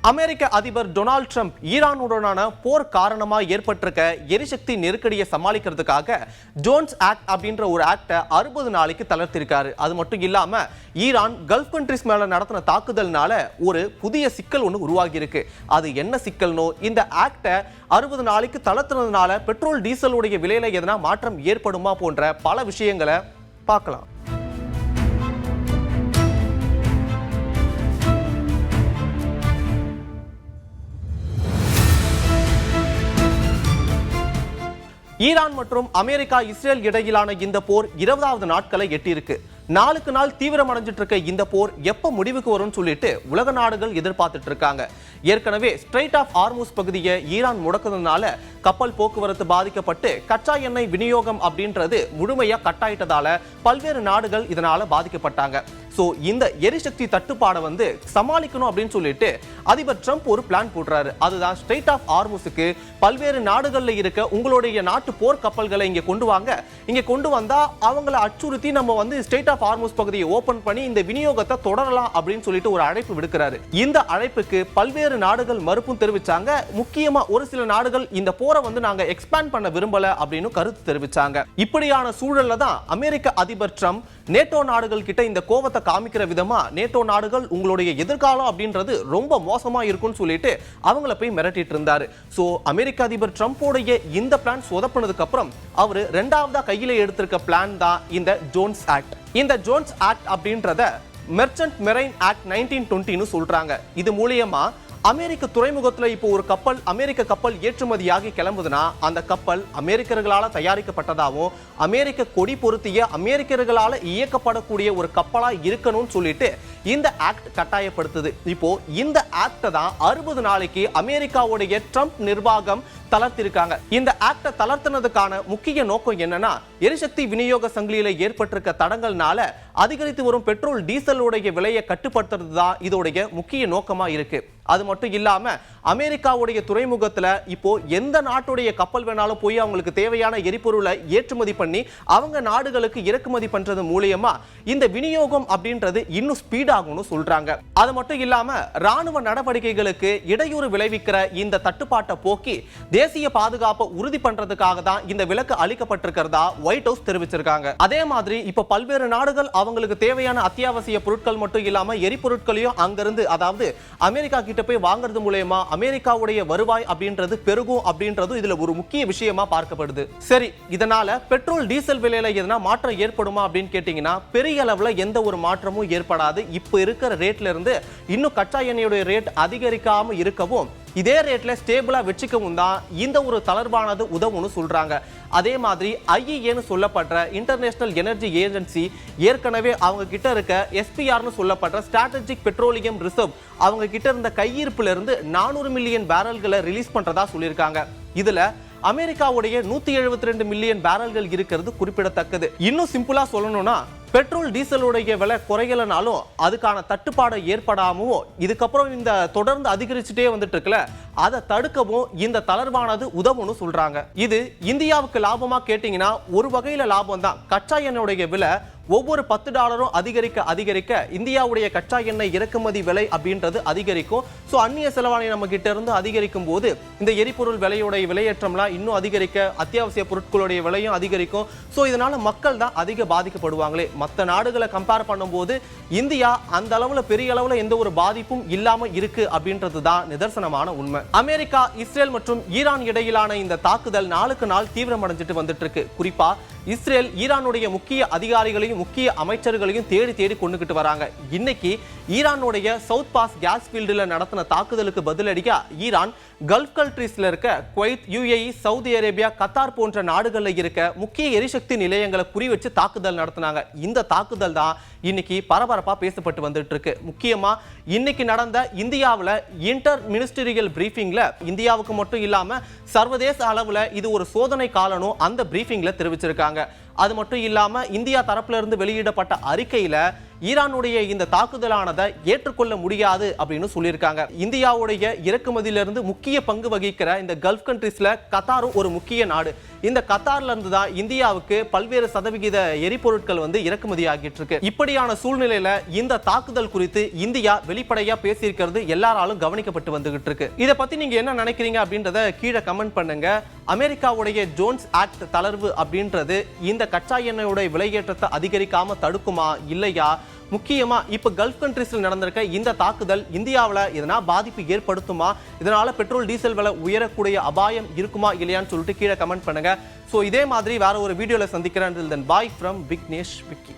அமெரிக்க அதிபர் Donald Trump ஈரானுடனான போர் காரணமா ஏற்பட்டிருக்க எரிசக்தி நெருக்கடியை சமாளிக்கிறதுக்காக ஜோன்ஸ் ஆக்ட் அப்படின்ற ஒரு ஆக்டை 60 நாளைக்கு தளர்த்திருக்காரு. அது மட்டும் இல்லாம ஈரான் கல்ஃப் கண்ட்ரிஸ் மேல நடத்தின தாக்குதல்னால ஒரு புதிய சிக்கல் ஒன்று உருவாகி இருக்கு. அது என்ன சிக்கல்னோ, இந்த ஆக்டை 60 நாளைக்கு தளர்த்தினதுனால பெட்ரோல் டீசலுடைய விலையில எதனா மாற்றம் ஏற்படுமா போன்ற பல விஷயங்களை பார்க்கலாம். ஈரான் மற்றும் அமெரிக்கா இஸ்ரேல் இடையிலான இந்த போர் 20வது நாட்களை எட்டியிருக்கு. நாளுக்கு நாள் தீவிரமடைஞ்சிட்டு இருக்க இந்த போர் எப்ப முடிவுக்கு வரும்னு சொல்லிட்டு உலக நாடுகள் எதிர்பார்த்துட்டு இருக்காங்க. ஏற்கனவே ஸ்ட்ரெய்ட் ஆஃப் ஹார்முஸ் பகுதியை ஈரான் முடக்குறதுனால கப்பல் போக்குவரத்து பாதிக்கப்பட்டு கச்சா எண்ணெய் விநியோகம் அப்படின்றது முழுமையா கட்டாயிட்டதால பல்வேறு நாடுகள் இதனால பாதிக்கப்பட்டாங்க. சோ இந்த எரிசக்தி தட்டுப்பாடை சமாளிக்கணும் அப்படின்னு சொல்லிட்டு அதிபர் ட்ரம்ப் ஒரு பிளான் போடுறாரு. அதுதான் ஸ்ட்ரெய்ட் ஆஃப் ஹார்முஸுக்கு பல்வேறு நாடுகள்ல இருக்க உங்களுடைய நாட்டு போர் கப்பல்களை இங்க கொண்டு வாங்க, இங்க கொண்டு வந்தா அவங்களை அச்சுறுத்தி நம்ம ஸ்ட்ரெய்ட் ஆஃப் ஹார்முஸ் பகுதியை ஓபன் பண்ணி இந்த விநியோகத்தை தொடரலாம் அப்படின்னு சொல்லிட்டு ஒரு அழைப்பு விடுக்கிறாரு. இந்த அழைப்புக்கு பல்வேறு நாடுகள் மறுப்பும் தெரிவிச்சாங்க. முக்கியமா ஒரு சில நாடுகள் இந்த போரை நாங்க எக்ஸ்பேண்ட் பண்ண விரும்பல அப்படின்னு கருத்து தெரிவிச்சாங்க. இப்படியான சூழல்ல தான் அமெரிக்க அதிபர் ட்ரம்ப் நேட்டோ நாடுகள் கிட்ட இந்த கோவத்தை காமிக்கிற விதமா நேட்டோ நாடுகள் உங்களுடைய எதிர்காலம் அப்படின்றது ரொம்ப மோசமா இருக்கும்னு சொல்லிட்டு அவங்கள போய் மிரட்டிட்டு இருந்தாரு. சோ அமெரிக்க அதிபர் ட்ரம்போடைய இந்த பிளான் சொதப்பினதுக்கு அப்புறம் அவரு இரண்டாவதா கையில எடுத்திருக்க பிளான் தான் இந்த ஜோன்ஸ் ஆக்ட். இந்த ஜோன்ஸ் ஆக்ட் அப்படின்றத மெர்ச்சன்ட் மெரைன் ஆக்ட் 1920 சொல்றாங்க. இது மூலமா அமெரிக்க துறைமுகத்துல இப்போ ஒரு கப்பல் அமெரிக்க கப்பல் ஏற்றுமதியாகி கிளம்புதுன்னா அந்த கப்பல் அமெரிக்கர்களால தயாரிக்கப்பட்டதாகவும் அமெரிக்க கொடி பொருத்திய அமெரிக்கர்களால இயக்கப்படக்கூடிய ஒரு கப்பலா இருக்கணும்னு சொல்லிட்டு இந்த ஆக்ட் கட்டாயப்படுத்துது. இப்போ இந்த ஆக்ட தான் 60 நாளைக்கு அமெரிக்காவுடைய ட்ரம்ப் நிர்வாகம் தளர்த்திருக்காங்க. இந்த ஆக்ட தளர்த்தினதுக்கான முக்கிய நோக்கம் என்னன்னா, எரிசக்தி விநியோக சங்கிலியில ஏற்பட்டிருக்க தடங்கள்னால அதிகரித்து வரும் பெட்ரோல் டீசலுடைய விலையை கட்டுப்படுத்துறது தான் இதோடைய முக்கிய நோக்கமா இருக்கு. அது மட்டும் இல்லாம அமெரிக்காவுடைய துறைமுகத்துல இப்போ எந்த நாட்டுடைய கப்பல் வேணாலும் போய் அவங்களுக்கு தேவையான எரிபொருளை ஏற்றுமதி பண்ணி அவங்க நாடுகளுக்கு இறக்குமதி பண்றது மூலமா இந்த விநியோகம் அப்படின்றது இன்னும் ஸ்பீட் ஆகும்னு சொல்றாங்க. அது மட்டும் இல்லாம ராணுவ நடவடிக்கைகளுக்கு இடையூறு விளைவிக்கிற இந்த தட்டுப்பாட்டை போக்கி தேசிய பாதுகாப்பை உறுதி பண்றதுக்காக தான் இந்த விலக்கு அளிக்கப்பட்டிருக்கிறதா ஒயிட் ஹவுஸ் தெரிவிச்சிருக்காங்க. அதே மாதிரி இப்ப பல்வேறு நாடுகள் அவங்களுக்கு தேவையான அத்தியாவசிய பொருட்கள் மட்டும் இல்லாம எரிபொருட்களையும் அங்கிருந்து அதாவது அமெரிக்கா கிட்ட போய் வாங்குறது மூலமா அமெரிக்காவுடைய வருவாய் அப்படின்றது பெருகும் அப்படின்றது இதுல ஒரு முக்கிய விஷயமா பார்க்கப்படுது. சரி, இதனால பெட்ரோல் டீசல் விலையில எதனா மாற்றம் ஏற்படுமா அப்படின்னு கேட்டீங்கன்னா பெரிய அளவுல எந்த ஒரு மாற்றமும் ஏற்படாது. இப்ப இருக்கிற ரேட்ல இருந்து இன்னும் கச்சா எண்ணெயோட ரேட் அதிகரிக்காம இருக்கவும் இதே ரேட்ல ஸ்டேபிளா வச்சுக்கவும் தான் இந்த ஒரு தளர்வானது உதவும்னு சொல்றாங்க. அதே மாதிரி ஐஇஏன்னு சொல்லப்படுற இன்டர்நேஷனல் எனர்ஜி ஏஜென்சி ஏற்கனவே அவங்க கிட்ட இருக்க எஸ்பிஆர்னு சொல்லப்படுற ஸ்ட்ராட்டஜிக் பெட்ரோலியம் ரிசர்வ் அவங்க கிட்ட இருந்த கையிருப்புல இருந்து 400 மில்லியன் பேரல்களை ரிலீஸ் பண்றதா சொல்லியிருக்காங்க. இதுல அமெரிக்காவுடைய 172 மில்லியன் பேரல்கள் இருக்கிறது குறிப்பிடத்தக்கது. இன்னும் சிம்பிளா சொல்லணும்னா பெட்ரோல் டீசலுடைய விலை குறையலனாலும் அதுக்கான தட்டுப்பாடு ஏற்படாமோ இதுக்கப்புறம் இந்த தொடர்ந்து அதிகரிச்சுட்டே வந்துட்டு இருக்குல்ல, அதை தடுக்கவும் இந்த தளர்வானது உதவும்னு சொல்றாங்க. இது இந்தியாவுக்கு லாபமா கேட்டீங்கன்னா ஒரு வகையில லாபம் தான். கச்சா எண்ணெயுடைய விலை ஒவ்வொரு $10 அதிகரிக்க அதிகரிக்க இந்தியாவுடைய கச்சா எண்ணெய் இறக்குமதி விலை அப்படின்றது அதிகரிக்கும். ஸோ அந்நிய செலவாணி நம்ம கிட்ட இருந்து அதிகரிக்கும் போது இந்த எரிபொருள் விலையுடைய விலையேற்றம்லாம் இன்னும் அதிகரிக்க, அத்தியாவசிய பொருட்களுடைய விலையும் அதிகரிக்கும். ஸோ இதனால மக்கள் தான் அதிக பாதிக்கப்படுவாங்களே. மற்ற நாடுகளை கம்பேர் பண்ணும்போது இந்தியா அந்த அளவுல பெரிய அளவுல எந்த ஒரு பாதிப்பும் இல்லாம இருக்கு அப்படின்றது தான் நிதர்சனமான உண்மை. அமெரிக்கா, இஸ்ரேல் மற்றும் ஈரான் இடையிலான இந்த தாக்குதல் நாளுக்கு நாள் தீவிரமடைஞ்சிட்டு வந்துட்டு இருக்கு. குறிப்பா இஸ்ரேல் ஈரானுடைய முக்கிய அதிகாரிகளையும் முக்கிய அமைச்சர்களையும் தேடி தேடி கொண்டுகிட்டு வராங்க. இன்னைக்கு ஈரானுடைய சவுத் பாஸ் கேஸ் ஃபீல்டுல நடத்தின தாக்குதலுக்கு பதிலடியா ஈரான் கல்ஃப் கண்ட்ரீஸ்ல இருக்க Kuwait, UAE, Saudi Arabia, Qatar போன்ற நாடுகள்ல இருக்க முக்கிய எரிசக்தி நிலையங்களை குறி வச்சு தாக்குதல் நடத்தினாங்க. இந்த தாக்குதல் தான் இன்னைக்கு பரபரப்பா பேசப்பட்டு வந்துட்டு இருக்கு. முக்கியமா இன்னைக்கு நடந்த இந்தியாவில் இன்டர் மினிஸ்டரியல் பிரீஃபிங்ல இந்தியாவுக்கு மட்டும் இல்லாம சர்வதேச அளவுல இது ஒரு சோதனை காலனும் அந்த பிரீஃபிங்ல தெரிவிச்சிருக்காங்க. அது மட்டும் இல்லாம இந்தியா தரப்புல இருந்து வெளியிடப்பட்ட அறிக்கையில ஈரானுடைய இந்த தாக்குதலானதை ஏற்றுக்கொள்ள முடியாது அப்படின்னு சொல்லியிருக்காங்க. இந்தியாவுடைய இறக்குமதியிலிருந்து முக்கிய பங்கு வகிக்கிற இந்த கல்ஃப் கண்ட்ரீஸ்ல கத்தாரும் ஒரு முக்கிய நாடு. இந்த கத்தார்ல இருந்து தான் இந்தியாவுக்கு பல்வேறு சதவிகித எரிபொருட்கள் இறக்குமதி ஆகிட்டு இருக்கு. இப்படியான சூழ்நிலையில இந்த தாக்குதல் குறித்து இந்தியா வெளிப்படையா பேசியிருக்கிறது எல்லாராலும் கவனிக்கப்பட்டு வந்துகிட்டு இருக்கு. இதை பத்தி நீங்க என்ன நினைக்கிறீங்க அப்படின்றத கீழே கமெண்ட் பண்ணுங்க. அமெரிக்காவுடைய ஜோன்ஸ் ஆக்ட் தளர்வு அப்படின்றது இந்த கச்சா எண்ணெயோட விலையேற்றத்தை அதிகரிக்காம தடுக்குமா இல்லையா? முக்கியமா இப்ப கல்ஃப் கண்ட்ரீஸ்ல நடந்திருக்க இந்த தாக்குதல் இந்தியாவில் எதனா பாதிப்பு ஏற்படுத்துமா? இதனால பெட்ரோல் டீசல் விலை உயரக்கூடிய அபாயம் இருக்குமா இல்லையான்னு சொல்லிட்டு கீழே கமெண்ட் பண்ணுங்க. சோ இதே மாதிரி வேற ஒரு வீடியோல சந்திக்கிறேன். Bye from Vignesh Vicky.